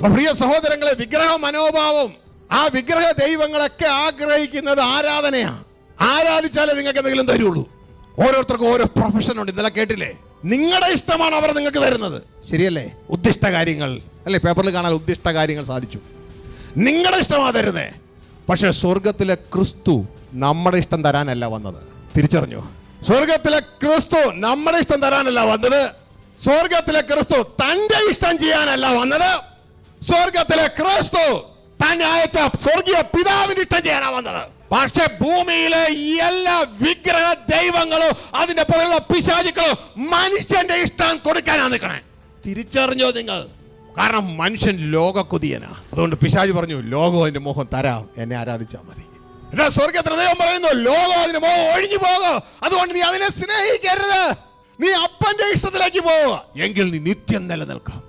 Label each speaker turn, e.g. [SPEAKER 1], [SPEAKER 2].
[SPEAKER 1] പ്രിയ സഹോദരങ്ങളെ, വിഗ്രഹ മനോഭാവം, ആ വിഗ്രഹ ദൈവങ്ങളൊക്കെ ആഗ്രഹിക്കുന്നത് ആരാധനയാ. ആരാധിച്ചാലേ നിങ്ങൾക്ക് എന്തെങ്കിലും തരുള്ളൂ. ഓരോരുത്തർക്കും ഓരോ പ്രൊഫഷൻ ഉണ്ട്. ഇതെല്ലാം കേട്ടില്ലേ? നിങ്ങളുടെ ഇഷ്ടമാണ് അവർ നിങ്ങൾക്ക് തരുന്നത്, ശരിയല്ലേ? ഉദ്ദിഷ്ട കാര്യങ്ങൾ അല്ലേ? പേപ്പറിൽ കാണാൻ ഉദ്ദിഷ്ട കാര്യങ്ങൾ സാധിച്ചു. നിങ്ങളുടെ ഇഷ്ടമാണ് തരുന്നേ. പക്ഷെ സ്വർഗത്തിലെ ക്രിസ്തു നമ്മുടെ ഇഷ്ടം തരാനല്ല വന്നത്. തിരിച്ചറിഞ്ഞു? സ്വർഗത്തിലെ ക്രിസ്തു നമ്മുടെ ഇഷ്ടം തരാനല്ല വന്നത്. സ്വർഗത്തിലെ ക്രിസ്തു തന്റെ ഇഷ്ടം ചെയ്യാനല്ല വന്നത്. സ്വർഗത്തിലെ ക്രിസ്തു തന്നെ അയച്ച സ്വർഗീയ പിതാവിന്റെ ഇഷ്ടം ചെയ്യാനാ വന്നത്. പക്ഷെ ഭൂമിയിലെ എല്ലാ വിഗ്രഹ ദൈവങ്ങളും അതിന്റെ പുറകുള്ള പിശാചുക്കളും മനുഷ്യന്റെ ഇഷ്ടം കൊടുക്കാനാണ് നിൽക്കണേ. തിരിച്ചറിഞ്ഞോ നിങ്ങൾ? കാരണം മനുഷ്യൻ ലോകക്കൊതിയനാ. അതുകൊണ്ട് പിശാച് പറഞ്ഞു, ലോകം അതിന്റെ മോഹം തരാം, എന്നെ ആരാധിച്ചാൽ മതി. എന്നാ സ്വർഗത്തിലെ ദൈവം പറയുന്നു, ലോകം അതിന്റെ മോഹം ഒഴിഞ്ഞു പോകുക. അതുകൊണ്ട് നീ അതിനെ സ്നേഹിക്കരുത്. നീ അപ്പന്റെ ഇഷ്ടത്തിലേക്ക് പോവുക, എങ്കിൽ നീ നിത്യം നിലനിൽക്കാം.